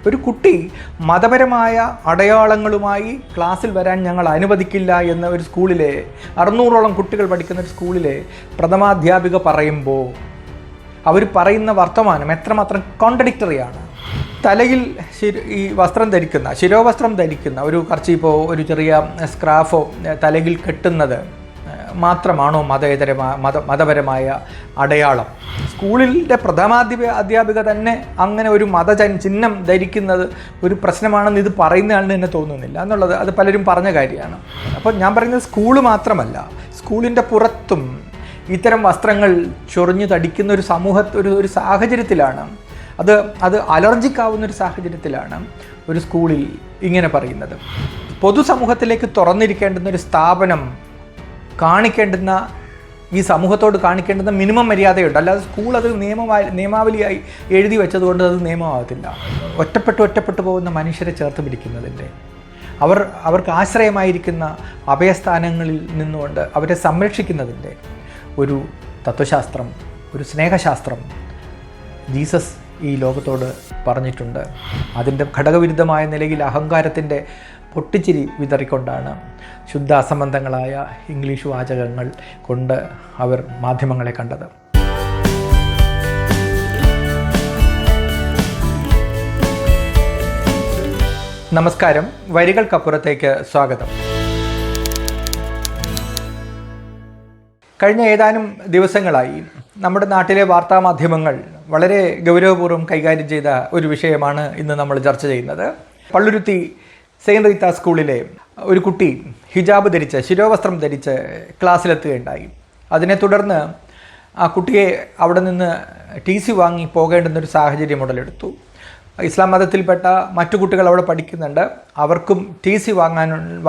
ഒരു കുട്ടി മതപരമായ അടയാളങ്ങളുമായി ക്ലാസ്സിൽ വരാൻ ഞങ്ങൾ അനുവദിക്കില്ല എന്ന ഒരു സ്കൂളിലെ 600ഓളം കുട്ടികൾ പഠിക്കുന്ന ഒരു സ്കൂളിലെ പ്രഥമാധ്യാപിക പറയുമ്പോൾ അവർ പറയുന്ന വർത്തമാനം എത്രമാത്രം കോൺട്രഡിക്ടറിയാണ്. തലയിൽ ഈ വസ്ത്രം ധരിക്കുന്ന, ശിരോവസ്ത്രം ധരിക്കുന്ന, ഒരു കർച്ചീപ്പോ ഒരു ചെറിയ സ്ക്രാഫോ തലയിൽ കെട്ടുന്നത് മാത്രമാണോ മതപരമായ അടയാളം? സ്കൂളിൻ്റെ അധ്യാപിക തന്നെ അങ്ങനെ ഒരു ചിഹ്നം ധരിക്കുന്നത് ഒരു പ്രശ്നമാണെന്ന് ഇത് പറയുന്നയാളിന് തന്നെ തോന്നുന്നില്ല എന്നുള്ളത് അത് പലരും പറഞ്ഞ കാര്യമാണ്. അപ്പോൾ ഞാൻ പറയുന്നത് സ്കൂള് മാത്രമല്ല, സ്കൂളിൻ്റെ പുറത്തും ഇത്തരം വസ്ത്രങ്ങൾ ചൊറിഞ്ഞു തടിക്കുന്ന ഒരു സാഹചര്യത്തിലാണ്, അത് അലർജിക്കാവുന്നൊരു സാഹചര്യത്തിലാണ് ഒരു സ്കൂളിൽ ഇങ്ങനെ പറയുന്നത്. പൊതുസമൂഹത്തിലേക്ക് തുറന്നിരിക്കേണ്ടുന്ന ഒരു സ്ഥാപനം ഈ സമൂഹത്തോട് കാണിക്കേണ്ടുന്ന മിനിമം മര്യാദയുണ്ട്. അല്ലാതെ സ്കൂൾ അത് നിയമാവലിയായി എഴുതി വെച്ചതുകൊണ്ട് അത് നിയമമാകത്തില്ല. ഒറ്റപ്പെട്ടു പോകുന്ന മനുഷ്യരെ ചേർത്ത് പിടിക്കുന്നതിൻ്റെ, അവർക്ക് ആശ്രയമായിരിക്കുന്ന അഭയസ്ഥാനങ്ങളിൽ നിന്നുകൊണ്ട് അവരെ സംരക്ഷിക്കുന്നതിൻ്റെ ഒരു തത്വശാസ്ത്രം, ഒരു സ്നേഹശാസ്ത്രം ജീസസ് ഈ ലോകത്തോട് പറഞ്ഞിട്ടുണ്ട്. അതിൻ്റെ ഘടകവിരുദ്ധമായ നിലയിൽ അഹങ്കാരത്തിൻ്റെ പൊട്ടിച്ചിരി വിതറിക്കൊണ്ടാണ് ശുദ്ധ അസംബന്ധങ്ങളായ ഇംഗ്ലീഷ് വാചകങ്ങൾ കൊണ്ട് അവർ മാധ്യമങ്ങളെ കണ്ടത്. നമസ്കാരം, വരികൾക്കപ്പുറത്തേക്ക് സ്വാഗതം. കഴിഞ്ഞ ഏതാനും ദിവസങ്ങളായി നമ്മുടെ നാട്ടിലെ വാർത്താമാധ്യമങ്ങൾ വളരെ ഗൗരവപൂർവ്വം കൈകാര്യം ചെയ്ത ഒരു വിഷയമാണ് ഇന്ന് നമ്മൾ ചർച്ച ചെയ്യുന്നത്. പള്ളുരുത്തി സെയിൻറ്റ് റീത്ത സ്കൂളിലെ ഒരു കുട്ടി ഹിജാബ് ധരിച്ച്, ശിരോവസ്ത്രം ധരിച്ച് ക്ലാസ്സിലെത്തുകയുണ്ടായി. അതിനെ തുടർന്ന് ആ കുട്ടിയെ അവിടെ നിന്ന് TC വാങ്ങി പോകേണ്ടുന്നൊരു സാഹചര്യം ഉടലെടുത്തു. ഇസ്ലാം മതത്തിൽപ്പെട്ട മറ്റു കുട്ടികൾ അവിടെ പഠിക്കുന്നുണ്ട്. അവർക്കും TC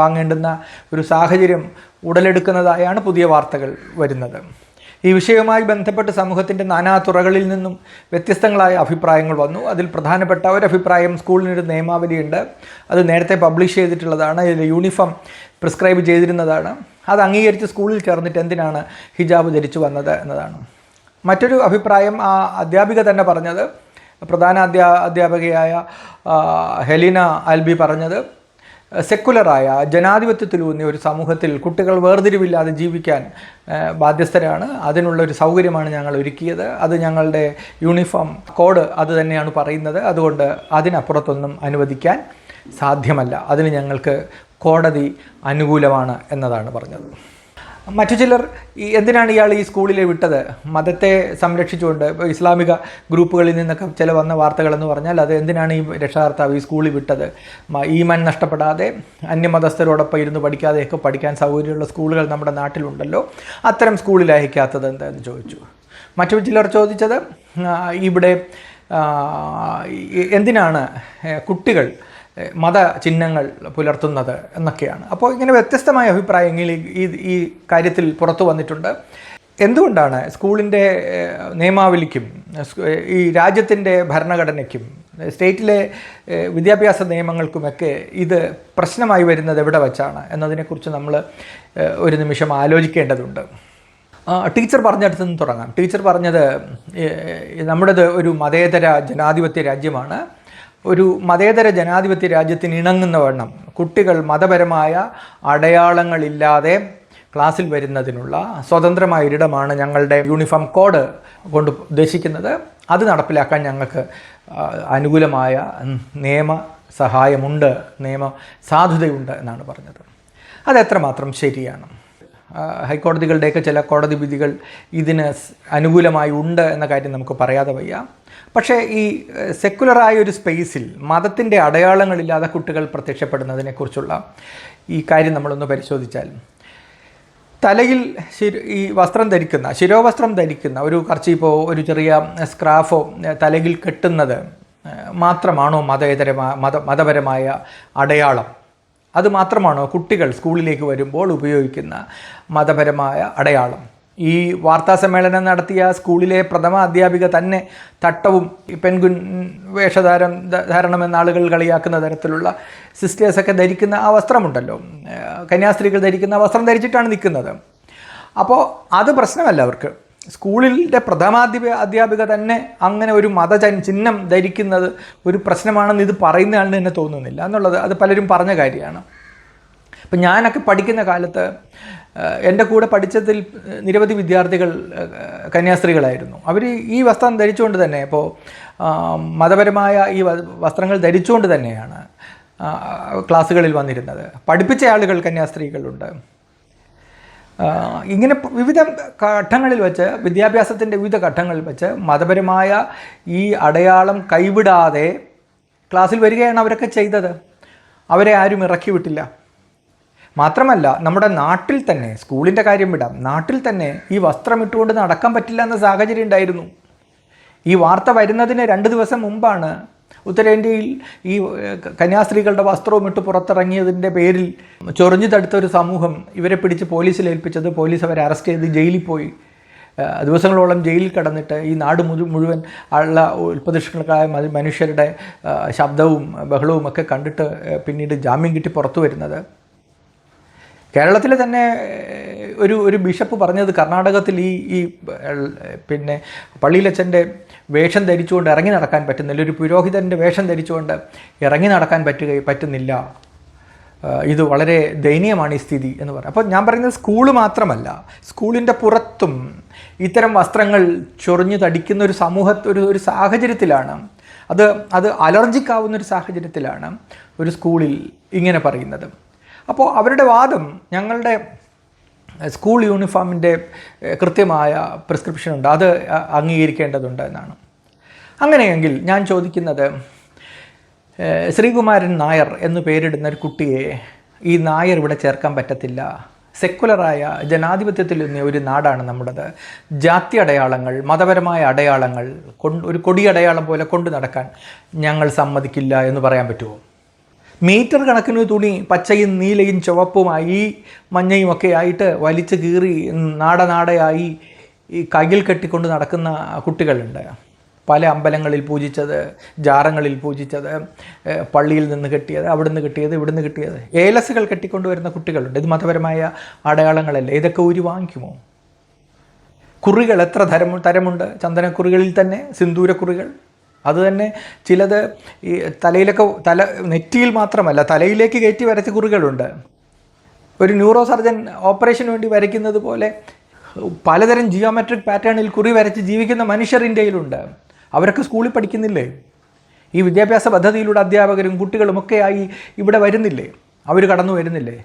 വാങ്ങേണ്ടുന്ന ഒരു സാഹചര്യം ഉടലെടുക്കുന്നതായാണ് പുതിയ വാർത്തകൾ വരുന്നത്. ഈ വിഷയവുമായി ബന്ധപ്പെട്ട് സമൂഹത്തിൻ്റെ നാനാതുറകളിൽ നിന്നും വ്യത്യസ്തങ്ങളായ അഭിപ്രായങ്ങൾ വന്നു. അതിൽ പ്രധാനപ്പെട്ട ഒരഭിപ്രായം, സ്കൂളിനൊരു നിയമാവലിയുണ്ട്, അത് നേരത്തെ പബ്ലിഷ് ചെയ്തിട്ടുള്ളതാണ്, ഇതിൽ യൂണിഫോം പ്രിസ്ക്രൈബ് ചെയ്തിരുന്നതാണ്, അത് അംഗീകരിച്ച് സ്കൂളിൽ ചേർന്നിട്ട് എന്തിനാണ് ഹിജാബ് ധരിച്ചു വന്നത് എന്നതാണ്. മറ്റൊരു അഭിപ്രായം ആ അധ്യാപിക തന്നെ പറഞ്ഞത്, പ്രധാന അധ്യാപകയായ ഹെലീന ആൽബി പറഞ്ഞത്, സെക്കുലറായ ജനാധിപത്യത്തിലൂന്നിയ ഒരു സമൂഹത്തിൽ കുട്ടികൾ വേർതിരിവില്ലാതെ ജീവിക്കാൻ ബാധ്യസ്ഥരാണ്. അതിനുള്ളൊരു സൗകര്യമാണ് ഞങ്ങൾ ഒരുക്കിയത്. അത് ഞങ്ങളുടെ യൂണിഫോം കോഡ് അത് തന്നെയാണ് പറയുന്നത്. അതുകൊണ്ട് അതിനപ്പുറത്തൊന്നും അനുവദിക്കാൻ സാധ്യമല്ല. അതിന് ഞങ്ങൾക്ക് കോടതി അനുകൂലമാണ് എന്നതാണ് പറഞ്ഞത്. മറ്റു ചിലർ എന്തിനാണ് ഇയാൾ ഈ സ്കൂളിലെ വിട്ടത്, മതത്തെ സംരക്ഷിച്ചുകൊണ്ട്, ഇസ്ലാമിക ഗ്രൂപ്പുകളിൽ നിന്നൊക്കെ ചില വന്ന വാർത്തകളെന്ന് പറഞ്ഞാൽ അത് എന്തിനാണ് ഈ രക്ഷകർത്താവ് ഈ സ്കൂളിൽ വിട്ടത്, ഈമാൻ നഷ്ടപ്പെടാതെ അന്യമതസ്ഥരോടൊപ്പം ഇരുന്ന് പഠിക്കാതെയൊക്കെ പഠിക്കാൻ സൗകര്യമുള്ള സ്കൂളുകൾ നമ്മുടെ നാട്ടിലുണ്ടല്ലോ, അത്തരം സ്കൂളിൽ അയക്കാത്തത് എന്താണെന്ന് ചോദിച്ചു. മറ്റു ചിലർ ചോദിച്ചത് ഇവിടെ എന്തിനാണ് കുട്ടികൾ മതചിഹ്നങ്ങൾ പുലർത്തുന്നത് എന്നൊക്കെയാണ്. അപ്പോൾ ഇങ്ങനെ വ്യത്യസ്തമായ അഭിപ്രായങ്ങൾ ഈ കാര്യത്തിൽ പുറത്തു വന്നിട്ടുണ്ട്. എന്തുകൊണ്ടാണ് സ്കൂളിൻ്റെ നിയമാവലിക്കും ഈ രാജ്യത്തിൻ്റെ ഭരണഘടനയ്ക്കും സ്റ്റേറ്റിലെ വിദ്യാഭ്യാസ നിയമങ്ങൾക്കുമൊക്കെ ഇത് പ്രശ്നമായി വരുന്നത് എവിടെ വച്ചാണ് എന്നതിനെക്കുറിച്ച് നമ്മൾ ഒരു നിമിഷം ആലോചിക്കേണ്ടതുണ്ട്. ടീച്ചർ പറഞ്ഞിടത്തു നിന്ന് തുടങ്ങാം. ടീച്ചർ പറഞ്ഞത് നമ്മുടേത് ഒരു മതേതര ജനാധിപത്യ രാജ്യമാണ്. ഒരു മതേതര ജനാധിപത്യ രാജ്യത്തിന് ഇണങ്ങുന്ന വണ്ണം കുട്ടികൾ മതപരമായ അടയാളങ്ങളില്ലാതെ ക്ലാസ്സിൽ വരുന്നതിനുള്ള സ്വതന്ത്രമായ ഒരിടമാണ് ഞങ്ങളുടെ യൂണിഫോം കോഡ് കൊണ്ട് ഉദ്ദേശിക്കുന്നത്. അത് നടപ്പിലാക്കാൻ ഞങ്ങൾക്ക് അനുകൂലമായ നിയമ സഹായമുണ്ട്, നിയമ സാധുതയുണ്ട് എന്നാണ് പറഞ്ഞത്. അതെത്രമാത്രം ശരിയാണ്? ഹൈക്കോടതികളുടെയൊക്കെ ചില കോടതി വിധികൾ ഇതിന് അനുകൂലമായി ഉണ്ട് എന്ന കാര്യം നമുക്ക് പറയാതെ വയ്യ. പക്ഷേ ഈ സെക്കുലറായ ഒരു സ്പേസിൽ മതത്തിൻ്റെ അടയാളങ്ങളില്ലാതെ കുട്ടികൾ പ്രത്യക്ഷപ്പെടുന്നതിനെക്കുറിച്ചുള്ള ഈ കാര്യം നമ്മളൊന്ന് പരിശോധിച്ചാൽ, തലയിൽ ഈ വസ്ത്രം ധരിക്കുന്ന, ശിരോവസ്ത്രം ധരിക്കുന്ന, ഒരു കർച്ചീപ്പോ ഒരു ചെറിയ സ്ക്രാഫോ തലയിൽ കെട്ടുന്നത് മാത്രമാണോ മതപരമായ അടയാളം? അത് മാത്രമാണോ കുട്ടികൾ സ്കൂളിലേക്ക് വരുമ്പോൾ ഉപയോഗിക്കുന്ന മതപരമായ അടയാളം? ഈ വാർത്താ സമ്മേളനം നടത്തിയ സ്കൂളിലെ പ്രഥമ അധ്യാപിക തന്നെ തട്ടവും പെൻഗുൻ ധാരണം എന്ന ആളുകൾ കളിയാക്കുന്ന തരത്തിലുള്ള സിസ്റ്റേഴ്സൊക്കെ ധരിക്കുന്ന ആ വസ്ത്രമുണ്ടല്ലോ, കന്യാസ്ത്രീകൾ ധരിക്കുന്ന വസ്ത്രം ധരിച്ചിട്ടാണ് നിൽക്കുന്നത്. അപ്പോൾ അത് പ്രശ്നമല്ല അവർക്ക്. സ്കൂളിൻ്റെ അധ്യാപിക തന്നെ അങ്ങനെ ഒരു ചിഹ്നം ധരിക്കുന്നത് ഒരു പ്രശ്നമാണെന്ന് ഇത് പറയുന്നയാളിന് തന്നെ തോന്നുന്നില്ല എന്നുള്ളത് അത് പലരും പറഞ്ഞ കാര്യമാണ്. ഇപ്പം ഞാനൊക്കെ പഠിക്കുന്ന കാലത്ത് എൻ്റെ കൂടെ പഠിച്ചതിൽ നിരവധി വിദ്യാർത്ഥികൾ കന്യാസ്ത്രീകളായിരുന്നു. അവർ ഈ വസ്ത്രം ധരിച്ചുകൊണ്ട് തന്നെ, ഇപ്പോൾ മതപരമായ ഈ വസ്ത്രങ്ങൾ ധരിച്ചുകൊണ്ട് തന്നെയാണ് ക്ലാസ്സുകളിൽ വന്നിരുന്നത്. പഠിപ്പിച്ച ആളുകൾ കന്യാസ്ത്രീകളുണ്ട്. ഇങ്ങനെ വിവിധ ഘട്ടങ്ങളിൽ വെച്ച്, വിദ്യാഭ്യാസത്തിൻ്റെ വിവിധ ഘട്ടങ്ങളിൽ വെച്ച് മതപരമായ ഈ അടയാളം കൈവിടാതെ ക്ലാസ്സിൽ വരികയാണ് അവരൊക്കെ ചെയ്തത്. അവരെ ആരും ഇറക്കി വിട്ടില്ല. മാത്രമല്ല, നമ്മുടെ നാട്ടിൽ തന്നെ, സ്കൂളിൻ്റെ കാര്യം വിടാം, നാട്ടിൽ തന്നെ ഈ വസ്ത്രം ഇട്ടുകൊണ്ട് നടക്കാൻ പറ്റില്ല എന്ന സാഹചര്യം ഉണ്ടായിരുന്നു. ഈ വാർത്ത വരുന്നതിന് 2 ദിവസം മുമ്പാണ് ഉത്തരേന്ത്യയിൽ ഈ കന്യാസ്ത്രീകളുടെ വസ്ത്രവും ഇട്ട് പുറത്തിറങ്ങിയതിൻ്റെ പേരിൽ ചൊറിഞ്ഞു തടുത്ത ഒരു സമൂഹം ഇവരെ പിടിച്ച് പോലീസിൽ ഏൽപ്പിച്ചത്. പോലീസ് അവരെ അറസ്റ്റ് ചെയ്ത് ജയിലിൽ പോയി ദിവസങ്ങളോളം ജയിലിൽ കിടന്നിട്ട് ഈ നാട് മുഴുവൻ ഉള്ള ഉൽപ്പതിഷ്ണുക്കളായ മനുഷ്യരുടെ ശബ്ദവും ബഹളവും ഒക്കെ കണ്ടിട്ട് പിന്നീട് ജാമ്യം കിട്ടി പുറത്തു വരുന്നത്. കേരളത്തിൽ തന്നെ ഒരു ബിഷപ്പ് പറഞ്ഞത്, കർണാടകത്തിൽ ഈ പിന്നെ പള്ളിയിലച്ഛൻ്റെ വേഷം ധരിച്ചുകൊണ്ട് ഇറങ്ങി നടക്കാൻ പറ്റുന്നില്ല, ഒരു പുരോഹിതൻ്റെ വേഷം ധരിച്ചുകൊണ്ട് ഇറങ്ങി നടക്കാൻ പറ്റുന്നില്ല, ഇത് വളരെ ദയനീയമാണ് ഈ സ്ഥിതി എന്ന് പറയും. അപ്പോൾ ഞാൻ പറയുന്നത് സ്കൂൾ മാത്രമല്ല, സ്കൂളിൻ്റെ പുറത്തും ഇത്തരം വസ്ത്രങ്ങൾ ചൊറിഞ്ഞു തടിക്കുന്ന ഒരു സാഹചര്യത്തിലാണ്, അത് അലർജിക്കാവുന്നൊരു സാഹചര്യത്തിലാണ് ഒരു സ്കൂളിൽ ഇങ്ങനെ പറയുന്നത്. അപ്പോൾ അവരുടെ വാദം, ഞങ്ങളുടെ സ്കൂൾ യൂണിഫോമിൻ്റെ കൃത്യമായ പ്രിസ്ക്രിപ്ഷനുണ്ട്, അത് അംഗീകരിക്കേണ്ടതുണ്ട് എന്നാണ്. അങ്ങനെയെങ്കിൽ ഞാൻ ചോദിക്കുന്നത്, ശ്രീകുമാരൻ നായർ എന്ന് പേരിടുന്ന ഒരു കുട്ടിയെ ഈ നായർ ഇവിടെ ചേർക്കാൻ പറ്റത്തില്ല. സെക്കുലറായ ജനാധിപത്യത്തിൽ ഒരു നാടാണ് നമ്മുടേത്. ജാതി അടയാളങ്ങൾ, മതപരമായ അടയാളങ്ങൾ ഒരു കൊടിയടയാളം പോലെ കൊണ്ടു നടക്കാൻ ഞങ്ങൾ സമ്മതിക്കില്ല എന്ന് പറയാൻ പറ്റുമോ? മീറ്റർ കണക്കിന് തുണി പച്ചയും നീലയും ചുവപ്പുമായി മഞ്ഞയും ഒക്കെ ആയിട്ട് വലിച്ചു കീറി നാടനാടയായി ഈ കയ്യിൽ കെട്ടിക്കൊണ്ട് നടക്കുന്ന കുട്ടികളുണ്ട്. പല അമ്പലങ്ങളിൽ പൂജിച്ചത്, ജാറങ്ങളിൽ പൂജിച്ചത്, പള്ളിയിൽ നിന്ന് കിട്ടിയത്, അവിടുന്ന് കിട്ടിയത്, ഇവിടുന്ന് കിട്ടിയത്, ഏലസുകൾ കെട്ടിക്കൊണ്ടുവരുന്ന കുട്ടികളുണ്ട്. ഇത് മതപരമായ അടയാളങ്ങളല്ലേ? ഇതൊക്കെ ഊരി വാങ്ങിക്കുമോ? കുറികൾ എത്ര തരമുണ്ട്. ചന്ദനക്കുറികളിൽ തന്നെ സിന്ദൂരക്കുറികൾ, അത് തന്നെ ചിലത് ഈ നെറ്റിയിൽ മാത്രമല്ല തലയിലേക്ക് കയറ്റി വരച്ച കുറികളുണ്ട്. ഒരു ന്യൂറോ സർജൻ ഓപ്പറേഷന് വേണ്ടി വരയ്ക്കുന്നത് പോലെ പലതരം ജിയോമെട്രിക് പാറ്റേണിൽ കുറി വരച്ച് ജീവിക്കുന്ന മനുഷ്യർ ഇന്ത്യയിലുണ്ട്. അവരൊക്കെ സ്കൂളിൽ പഠിക്കുന്നില്ലേ? ഈ വിദ്യാഭ്യാസ പദ്ധതിയിലൂടെ അധ്യാപകരും കുട്ടികളുമൊക്കെയായി ഇവിടെ വരുന്നില്ലേ? അവർ കടന്നു വരുന്നില്ലേ?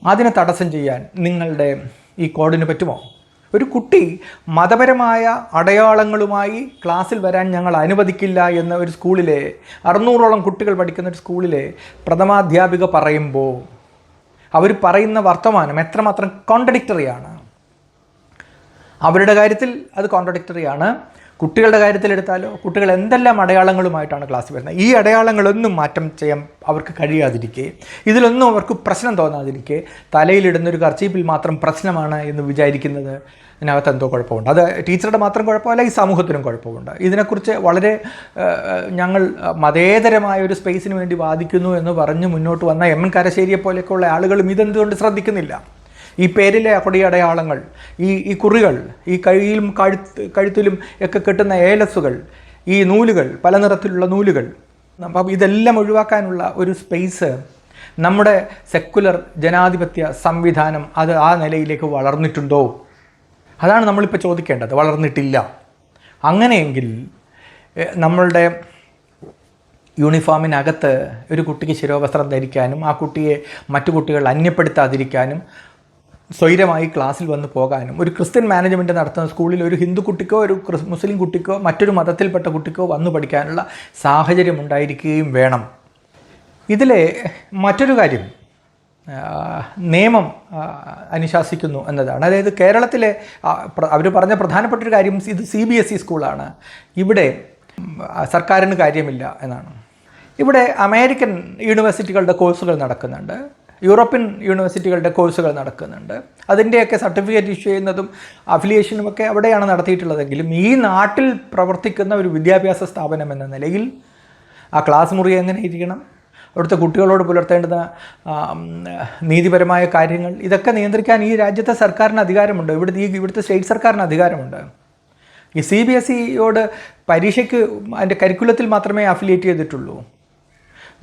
അതിനെ തടസ്സം ചെയ്യാൻ നിങ്ങളുടെ ഈ കോഡിന് പറ്റുമോ? ഒരു കുട്ടി മതപരമായ അടയാളങ്ങളുമായി ക്ലാസ്സിൽ വരാൻ ഞങ്ങൾ അനുവദിക്കില്ല എന്ന ഒരു സ്കൂളിലെ 600ഓളം കുട്ടികൾ പഠിക്കുന്ന ഒരു സ്കൂളിലെ പ്രഥമാധ്യാപിക പറയുമ്പോൾ അവർ പറയുന്ന വർത്തമാനം എത്രമാത്രം കോൺട്രഡിക്ടറിയാണ്. അവരുടെ കാര്യത്തിൽ അത് കോൺട്രഡിക്ടറിയാണ്. കുട്ടികളുടെ കാര്യത്തിലെടുത്താലോ, കുട്ടികൾ എന്തെല്ലാം അടയാളങ്ങളുമായിട്ടാണ് ക്ലാസ്സിൽ വരുന്നത്. ഈ അടയാളങ്ങളൊന്നും മാറ്റം ചെയ്യാൻ അവർക്ക് കഴിയാതിരിക്കെ, ഇതിലൊന്നും അവർക്ക് പ്രശ്നം തോന്നാതിരിക്കെ, തലയിലിടുന്നൊരു കർച്ചീപ്പിൽ മാത്രം പ്രശ്നമാണ് എന്ന് വിചാരിക്കുന്നത് ഇതിനകത്ത് എന്തോ കുഴപ്പമുണ്ട്. അത് ടീച്ചറുടെ മാത്രം കുഴപ്പമല്ല, ഈ സമൂഹത്തിനും കുഴപ്പമുണ്ട്. ഇതിനെക്കുറിച്ച് വളരെ ഞങ്ങൾ മതേതരമായ ഒരു സ്പേസിന് വേണ്ടി വാദിക്കുന്നു എന്ന് പറഞ്ഞ് മുന്നോട്ട് വന്ന എം എൻ കരശ്ശേരിയെ പോലെയൊക്കെയുള്ള ആളുകളും ഇതെന്തുകൊണ്ട് ശ്രദ്ധിക്കുന്നില്ല? ഈ പേരിലെ കൊടിയടയാളങ്ങൾ, ഈ കുറികൾ, ഈ കൈയിലും കഴുത്തിലും ഒക്കെ കെട്ടുന്ന ഏലസുകൾ, ഈ നൂലുകൾ, പല നിറത്തിലുള്ള നൂലുകൾ, അപ്പം ഇതെല്ലാം ഒഴിവാക്കാനുള്ള ഒരു സ്പേസ് നമ്മുടെ സെക്കുലർ ജനാധിപത്യ സംവിധാനം അത് ആ നിലയിലേക്ക് വളർന്നിട്ടുണ്ടോ? അതാണ് നമ്മളിപ്പോൾ ചോദിക്കേണ്ടത്. വളർന്നിട്ടില്ല. അങ്ങനെയെങ്കിൽ നമ്മളുടെ യൂണിഫോമിനകത്ത് ഒരു കുട്ടിക്ക് ശിരോവസ്ത്രം ധരിക്കാനും ആ കുട്ടിയെ മറ്റു കുട്ടികൾ അന്യപ്പെടുത്താതിരിക്കാനും സ്വൈരമായി ക്ലാസ്സിൽ വന്ന് പോകാനും ഒരു ക്രിസ്ത്യൻ മാനേജ്മെൻറ്റ് നടത്തുന്ന സ്കൂളിൽ ഒരു ഹിന്ദു കുട്ടിക്കോ ഒരു മുസ്ലിം കുട്ടിക്കോ മറ്റൊരു മതത്തിൽപ്പെട്ട കുട്ടിക്കോ വന്നു പഠിക്കാനുള്ള സാഹചര്യം ഉണ്ടായിരിക്കുകയും വേണം. ഇതിലെ മറ്റൊരു കാര്യം നിയമം അനുശാസിക്കുന്നു എന്നതാണ്. അതായത് കേരളത്തിലെ അവർ പറഞ്ഞ പ്രധാനപ്പെട്ടൊരു കാര്യം, ഇത് CBSE സ്കൂളാണ്, ഇവിടെ സർക്കാരിന് കാര്യമില്ല എന്നാണ്. ഇവിടെ അമേരിക്കൻ യൂണിവേഴ്സിറ്റികളുടെ കോഴ്സുകൾ നടക്കുന്നുണ്ട്, യൂറോപ്യൻ യൂണിവേഴ്സിറ്റികളുടെ കോഴ്സുകൾ നടക്കുന്നുണ്ട്. അതിൻ്റെയൊക്കെ സർട്ടിഫിക്കറ്റ് ഇഷ്യൂ ചെയ്യുന്നതും അഫിലിയേഷനുമൊക്കെ അവിടെയാണ് നടത്തിയിട്ടുള്ളതെങ്കിലും ഈ നാട്ടിൽ പ്രവർത്തിക്കുന്ന ഒരു വിദ്യാഭ്യാസ സ്ഥാപനം എന്ന നിലയിൽ ആ ക്ലാസ് മുറി എങ്ങനെ ഇരിക്കണം, അവിടുത്തെ കുട്ടികളോട് പുലർത്തേണ്ടുന്ന നീതിപരമായ കാര്യങ്ങൾ, ഇതൊക്കെ നിയന്ത്രിക്കാൻ ഈ രാജ്യത്തെ സർക്കാരിന് അധികാരമുണ്ട്. ഇവിടുത്തെ സ്റ്റേറ്റ് സർക്കാരിന് അധികാരമുണ്ട്. ഈ CBSEയോട് പരീക്ഷയ്ക്ക് അതിൻ്റെ കരിക്കുലത്തിൽ മാത്രമേ അഫിലിയേറ്റ് ചെയ്തിട്ടുള്ളൂ.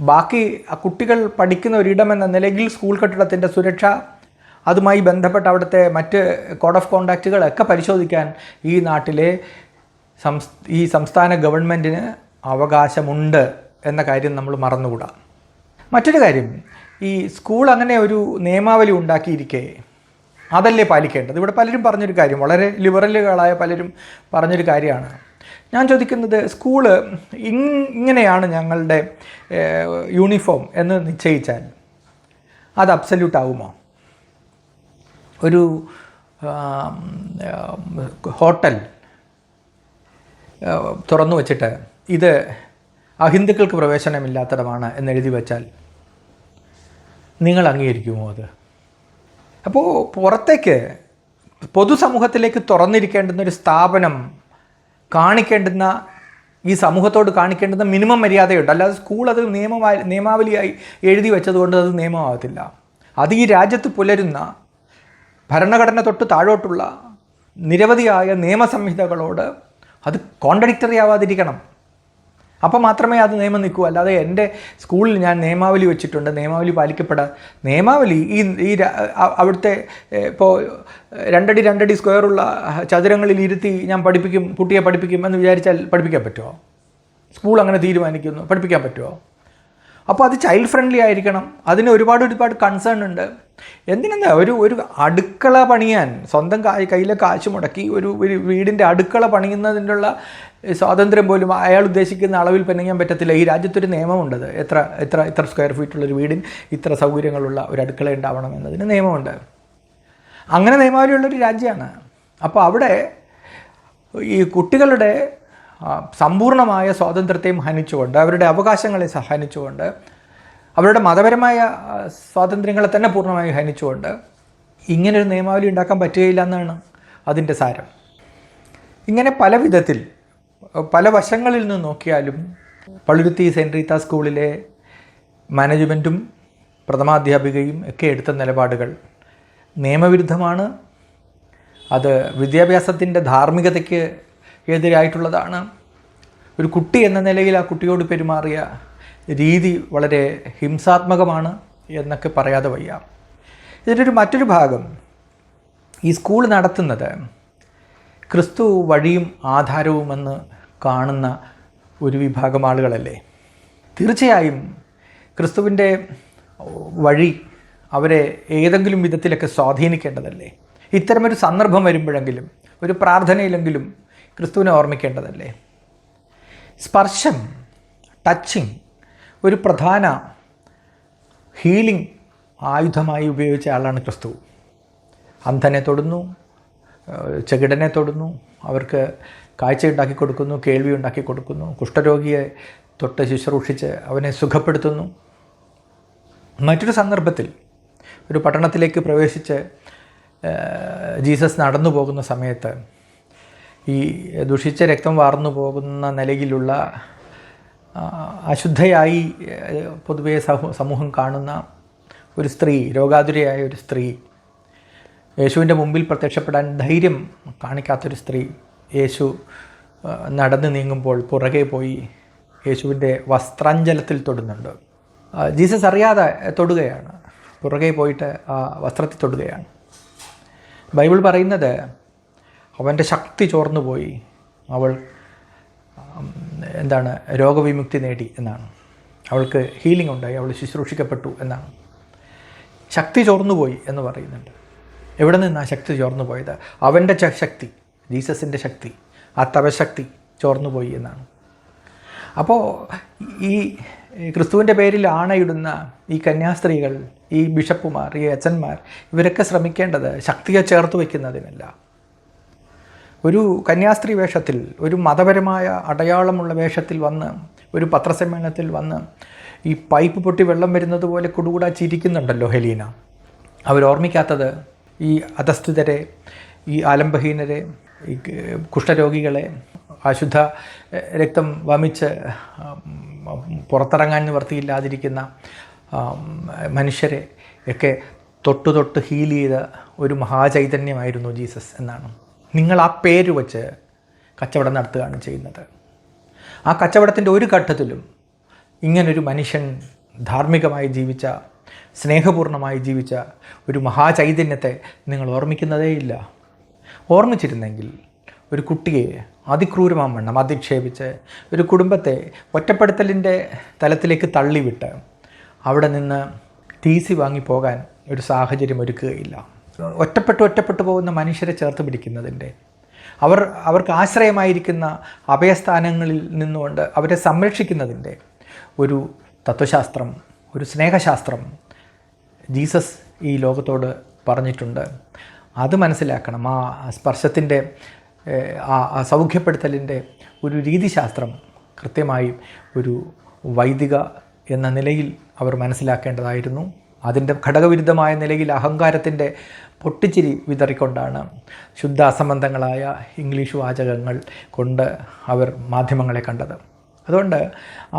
ബാക്കി കുട്ടികൾ പഠിക്കുന്ന ഒരിടമെന്ന നിലയിൽ സ്കൂൾ കെട്ടിടത്തിൻ്റെ സുരക്ഷ, അതുമായി ബന്ധപ്പെട്ട അവിടുത്തെ മറ്റ് കോഡ് ഓഫ് കോണ്ടാക്റ്റുകളൊക്കെ പരിശോധിക്കാൻ ഈ നാട്ടിലെ ഈ സംസ്ഥാന ഗവൺമെൻറ്റിന് അവകാശമുണ്ട് എന്ന കാര്യം നമ്മൾ മറന്നുകൂടാ. മറ്റൊരു കാര്യം, ഈ സ്കൂൾ അങ്ങനെ ഒരു നിയമാവലി ഉണ്ടാക്കിയിരിക്കെ അതല്ലേ പാലിക്കേണ്ടത്? ഇവിടെ പലരും പറഞ്ഞൊരു കാര്യം, വളരെ ലിബറലുകളായ പലരും പറഞ്ഞൊരു കാര്യമാണ്. ഞാൻ ചോദിക്കുന്നത്, സ്കൂള് ഇങ്ങനെയാണ് ഞങ്ങളുടെ യൂണിഫോം എന്ന് നിശ്ചയിച്ചാൽ അത് അബ്സല്യൂട്ട് ആവുമോ? ഒരു ഹോട്ടൽ തുറന്നു വച്ചിട്ട് ഇത് അഹിന്ദുക്കൾക്ക് പ്രവേശനമില്ലാത്തടമാണ് എന്നെഴുതി വച്ചാൽ നിങ്ങൾ അംഗീകരിക്കുമോ അത്? അപ്പോൾ പുറത്തേക്ക് പൊതുസമൂഹത്തിലേക്ക് തുറന്നിരിക്കേണ്ടുന്ന ഒരു സ്ഥാപനം കാണിക്കേണ്ടുന്ന, ഈ സമൂഹത്തോട് കാണിക്കേണ്ടുന്ന മിനിമം മര്യാദയുണ്ട്. അല്ലാതെ സ്കൂൾ അത് നിയമാവലിയായി എഴുതി വെച്ചതുകൊണ്ട് അത് നിയമമാകത്തില്ല. അത് ഈ രാജ്യത്ത് പുലരുന്ന ഭരണഘടന തൊട്ട് താഴോട്ടുള്ള നിരവധിയായ നിയമസംഹിതകളോട് അത് കോൺട്രഡിക്ടറി ആവാതിരിക്കണം. അപ്പോൾ മാത്രമേ അത് നിയമം നിൽക്കൂ. അല്ലാതെ എൻ്റെ സ്കൂളിൽ ഞാൻ നിയമാവലി വെച്ചിട്ടുണ്ട്, നിയമാവലി നിയമാവലി അവിടുത്തെ ഇപ്പോൾ 2 അടി 2 അടി സ്ക്വയറുള്ള ചതുരങ്ങളിൽ ഇരുത്തി ഞാൻ കുട്ടിയെ പഠിപ്പിക്കും എന്ന് വിചാരിച്ചാൽ പഠിപ്പിക്കാൻ പറ്റുമോ? സ്കൂൾ അങ്ങനെ തീരുമാനിക്കുന്നു, പഠിപ്പിക്കാൻ പറ്റുമോ? അപ്പോൾ അത് ചൈൽഡ് ഫ്രണ്ട്ലി ആയിരിക്കണം. അതിന് ഒരുപാട് കൺസേൺ ഉണ്ട്. എന്തിനെന്താ ഒരു അടുക്കള പണിയാൻ സ്വന്തം കയ്യിലെ കാശ് മുടക്കി ഒരു വീടിൻ്റെ അടുക്കള പണിയുന്നതിനുള്ള സ്വാതന്ത്ര്യം പോലും അയാൾ ഉദ്ദേശിക്കുന്ന അളവിൽ പണിയാൻ പറ്റത്തില്ല. ഈ രാജ്യത്തൊരു നിയമമുണ്ടത്. എത്ര സ്ക്വയർ ഫീറ്റുള്ളൊരു വീടിന് ഇത്ര സൗകര്യങ്ങളുള്ള ഒരു അടുക്കള ഉണ്ടാവണം എന്നതിന് നിയമമുണ്ട്. അങ്ങനെ നിയമാവലിയുള്ളൊരു രാജ്യമാണ്. അപ്പോൾ അവിടെ ഈ കുട്ടികളുടെ സമ്പൂർണ്ണമായ സ്വാതന്ത്ര്യത്തെയും ഹനിച്ചുകൊണ്ട്, അവരുടെ അവകാശങ്ങളെ ഹനിച്ചുകൊണ്ട്, അവരുടെ മതപരമായ സ്വാതന്ത്ര്യങ്ങളെ തന്നെ പൂർണ്ണമായി ഹനിച്ചുകൊണ്ട് ഇങ്ങനൊരു നിയമാവലി ഉണ്ടാക്കാൻ പറ്റുകയില്ല എന്നാണ് അതിൻ്റെ സാരം. ഇങ്ങനെ പല വിധത്തിൽ പല വശങ്ങളിൽ നിന്ന് നോക്കിയാലും പള്ളുരുത്തി സെൻറ്റ് റീത്ത സ്കൂളിലെ മാനേജ്മെൻറ്റും പ്രഥമാധ്യാപികയും ഒക്കെ എടുത്ത നിലപാടുകൾ നിയമവിരുദ്ധമാണ്. അത് വിദ്യാഭ്യാസത്തിൻ്റെ ധാർമ്മികതയ്ക്ക് എതിരായിട്ടുള്ളതാണ്. ഒരു കുട്ടി എന്ന നിലയിൽ ആ കുട്ടിയോട് പെരുമാറിയ രീതി വളരെ ഹിംസാത്മകമാണ് എന്നൊക്കെ പറയാതെ വയ്യ. ഇതിൻ്റെ മറ്റൊരു ഭാഗം, ഈ സ്കൂൾ നടത്തുന്നത് ക്രിസ്തു വഴിയും ആധാരവുമെന്ന് കാണുന്ന ഒരു വിഭാഗം ആളുകളല്ലേ. തീർച്ചയായും ക്രിസ്തുവിൻ്റെ വഴി അവരെ ഏതെങ്കിലും വിധത്തിലൊക്കെ സ്വാധീനിക്കേണ്ടതല്ലേ. ഇത്തരമൊരു സന്ദർഭം വരുമ്പോഴെങ്കിലും, ഒരു പ്രാർത്ഥനയിലെങ്കിലും ക്രിസ്തുവിനെ ഓർമ്മിക്കേണ്ടതല്ലേ. സ്പർശം, ടച്ചിങ് ഒരു പ്രധാന ഹീലിംഗ് ആയുധമായി ഉപയോഗിച്ച ആളാണ് ക്രിസ്തു. അന്ധനെ തൊടുന്നു, ചെകിടനെ തൊടുന്നു, അവർക്ക് കാഴ്ചയുണ്ടാക്കി കൊടുക്കുന്നു, കേൾവി ഉണ്ടാക്കി കൊടുക്കുന്നു, കുഷ്ഠരോഗിയെ തൊട്ട് ശുശ്രൂഷിച്ച് അവനെ സുഖപ്പെടുത്തുന്നു. മറ്റൊരു സന്ദർഭത്തിൽ ഒരു പട്ടണത്തിലേക്ക് പ്രവേശിച്ച് ജീസസ് നടന്നു പോകുന്ന സമയത്ത് ഈ ദുഷിച്ച രക്തം വാർന്നു പോകുന്ന നിലയിലുള്ള അശുദ്ധയായി പൊതുവേ സമൂഹം കാണുന്ന ഒരു സ്ത്രീ, രോഗാതുരയായ ഒരു സ്ത്രീ, യേശുവിൻ്റെ മുമ്പിൽ പ്രത്യക്ഷപ്പെടാൻ ധൈര്യം കാണിക്കാത്തൊരു സ്ത്രീ യേശു നടന്നു നീങ്ങുമ്പോൾ പുറകെ പോയി യേശുവിൻ്റെ വസ്ത്രാഞ്ചലത്തിൽ തൊടുന്നുണ്ട്. ജീസസ് അറിയാതെ തൊടുകയാണ്, പുറകെ പോയിട്ട് ആ വസ്ത്രത്തിൽ തൊടുകയാണ്. ബൈബിൾ പറയുന്നത് അവൻ്റെ ശക്തി ചോർന്നു പോയി, അവൾ രോഗവിമുക്തി നേടി എന്നാണ്. അവൾക്ക് ഹീലിംഗ് ഉണ്ടായി, അവൾ ശുശ്രൂഷിക്കപ്പെട്ടു എന്നാണ്. ശക്തി ചോർന്നുപോയി എന്ന് പറയുന്നുണ്ട്. എവിടെ നിന്നാണ് ശക്തി ചോർന്നു പോയത്? അവൻ്റെ ശക്തി, ജീസസിൻ്റെ ശക്തി, ആ തപശക്തി ചോർന്നുപോയി എന്നാണ്. അപ്പോൾ ഈ ക്രിസ്തുവിൻ്റെ പേരിൽ ആണയിടുന്ന ഈ കന്യാസ്ത്രീകൾ, ഈ ബിഷപ്പുമാർ, ഈ അച്ഛന്മാർ, ഇവരൊക്കെ ശ്രമിക്കേണ്ടത് ശക്തിയെ ചേർത്ത് വയ്ക്കുന്നതിനല്ല. ഒരു കന്യാസ്ത്രീ വേഷത്തിൽ, ഒരു മതപരമായ അടയാളമുള്ള വേഷത്തിൽ വന്ന്, ഒരു പത്രസമ്മേളനത്തിൽ വന്ന് ഈ പൈപ്പ് പൊട്ടി വെള്ളം വരുന്നത് പോലെ കുടുകൂടാ ചിരിക്കുന്നുണ്ടല്ലോ ഹെലീന. അവരോർമ്മിക്കാത്തത് ഈ അധസ്ഥിതരെ, ഈ ആലംബഹീനരെ, ഈ കുഷ്ഠരോഗികളെ, അശുദ്ധ രക്തം വമിച്ച് പുറത്തിറങ്ങാൻ നിവർത്തിയില്ലാതിരിക്കുന്ന മനുഷ്യരെ ഒക്കെ തൊട്ട് ഹീൽ ചെയ്ത ഒരു മഹാചൈതന്യമായിരുന്നു ജീസസ് എന്നാണ്. നിങ്ങൾ ആ പേര് വച്ച് കച്ചവടം നടത്തുകയാണ് ചെയ്യുന്നത്. ആ കച്ചവടത്തിൻ്റെ ഒരു ഘട്ടത്തിലും ഇങ്ങനൊരു മനുഷ്യൻ ധാർമ്മികമായി ജീവിച്ച, സ്നേഹപൂർണ്ണമായി ജീവിച്ച ഒരു മഹാചൈതന്യത്തെ നിങ്ങൾ ഓർമ്മിക്കുന്നതേയില്ല. ഓർമ്മിച്ചിരുന്നെങ്കിൽ ഒരു കുട്ടിയെ അതിക്രൂരമാവണ്ണം അധിക്ഷേപിച്ച് ഒരു കുടുംബത്തെ ഒറ്റപ്പെടുത്തലിൻ്റെ തലത്തിലേക്ക് തള്ളിവിട്ട് അവിടെ നിന്ന് TC വാങ്ങിപ്പോകാൻ ഒരു സാഹചര്യം ഒരുക്കുകയില്ല. ഒറ്റപ്പെട്ടു പോകുന്ന മനുഷ്യരെ ചേർത്ത് പിടിക്കുന്നതിൻ്റെ, അവർക്ക് ആശ്രയമായിരിക്കുന്ന അഭയസ്ഥാനങ്ങളിൽ നിന്നുകൊണ്ട് അവരെ സംരക്ഷിക്കുന്നതിൻ്റെ ഒരു തത്വശാസ്ത്രം, ഒരു സ്നേഹശാസ്ത്രം ജീസസ് ഈ ലോകത്തോട് പറഞ്ഞിട്ടുണ്ട്. അത് മനസ്സിലാക്കണം. ആ സ്പർശത്തിൻ്റെ, ആ സൗഖ്യപ്പെടുത്തലിൻ്റെ ഒരു രീതിശാസ്ത്രം കൃത്യമായി ഒരു വൈദിക എന്ന നിലയിൽ അവർ മനസ്സിലാക്കേണ്ടതായിരുന്നു. അതിൻ്റെ ഘടകവിരുദ്ധമായ നിലയിൽ അഹങ്കാരത്തിൻ്റെ പൊട്ടിച്ചിരി വിതറിക്കൊണ്ടാണ് ശുദ്ധ അസംബന്ധങ്ങളായ ഇംഗ്ലീഷ് വാചകങ്ങൾ കൊണ്ട് അവർ മാധ്യമങ്ങളെ കണ്ടത്. അതുകൊണ്ട്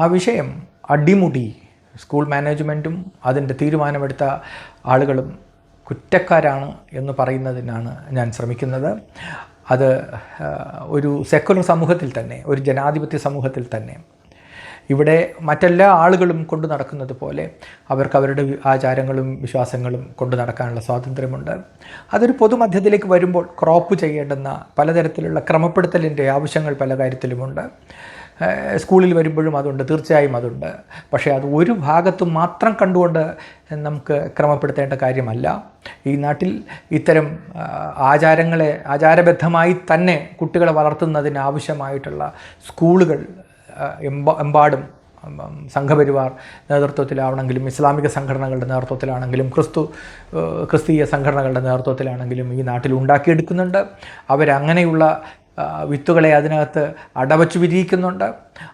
ആ വിഷയം അടിമുടി സ്കൂൾ മാനേജ്മെൻറ്റും അതിൻ്റെ തീരുമാനമെടുത്ത ആളുകളും കുറ്റക്കാരാണ് എന്ന് പറയുന്നതിനാണ് ഞാൻ ശ്രമിക്കുന്നത്. അത് ഒരു സെക്കുലർ സമൂഹത്തിൽ തന്നെ, ഒരു ജനാധിപത്യ സമൂഹത്തിൽ തന്നെ ഇവിടെ മറ്റെല്ലാ ആളുകളും കൊണ്ടു നടക്കുന്നത് പോലെ അവർക്ക് അവരുടെ ആചാരങ്ങളും വിശ്വാസങ്ങളും കൊണ്ടു നടക്കാനുള്ള സ്വാതന്ത്ര്യമുണ്ട്. അതൊരു പൊതുമധ്യത്തിലേക്ക് വരുമ്പോൾ ക്രോപ്പ് ചെയ്യേണ്ടുന്ന പലതരത്തിലുള്ള ക്രമപ്പെടുത്തലിൻ്റെ ആവശ്യങ്ങൾ പല കാര്യത്തിലുമുണ്ട്. സ്കൂളിൽ വരുമ്പോഴും അതുണ്ട്, തീർച്ചയായും അതുണ്ട്. പക്ഷേ അത് ഒരു ഭാഗത്തും മാത്രം കണ്ടുകൊണ്ട് നമുക്ക് ക്രമപ്പെടുത്തേണ്ട കാര്യമല്ല. ഈ നാട്ടിൽ ഇത്തരം ആചാരങ്ങളെ ആചാരബദ്ധമായി തന്നെ കുട്ടികളെ വളർത്തുന്നതിന് ആവശ്യമായിട്ടുള്ള സ്കൂളുകൾ എമ്പാടും സംഘപരിവാർ നേതൃത്വത്തിലാവണമെങ്കിലും, ഇസ്ലാമിക സംഘടനകളുടെ നേതൃത്വത്തിലാണെങ്കിലും, ക്രിസ്തീയ സംഘടനകളുടെ നേതൃത്വത്തിലാണെങ്കിലും ഈ നാട്ടിൽ ഉണ്ടാക്കിയെടുക്കുന്നുണ്ട്. അവരങ്ങനെയുള്ള വിത്തുകളെ അതിനകത്ത് അടവച്ചു വിരിയിക്കുന്നുണ്ട്.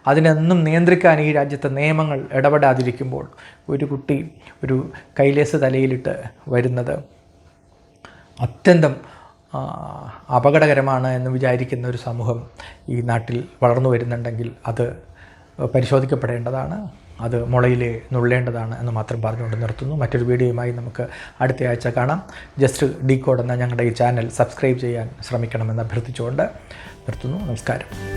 അതിനൊന്നും നിയന്ത്രിക്കാൻ ഈ രാജ്യത്തെ നിയമങ്ങൾ ഇടപെടാതിരിക്കുമ്പോൾ ഒരു കുട്ടി ഒരു കൈലേസ് തലയിലിട്ട് വരുന്നത് അത്യന്തം അപകടകരമാണ് എന്ന് വിചാരിക്കുന്ന ഒരു സമൂഹം ഈ നാട്ടിൽ വളർന്നു വരുന്നുണ്ടെങ്കിൽ അത് പരിശോധിക്കപ്പെടേണ്ടതാണ്. അത് മുളയിലെ നുള്ളേണ്ടതാണ് എന്ന് മാത്രം പറഞ്ഞുകൊണ്ട് നിർത്തുന്നു. മറ്റൊരു വീഡിയോയുമായി നമുക്ക് അടുത്ത ആഴ്ച കാണാം. ജസ്റ്റ് ഡീകോഡ് എന്ന ഞങ്ങളുടെ ഈ ചാനൽ സബ്സ്ക്രൈബ് ചെയ്യാൻ ശ്രമിക്കണമെന്ന് അഭ്യർത്ഥിച്ചുകൊണ്ട് നിർത്തുന്നു. നമസ്കാരം.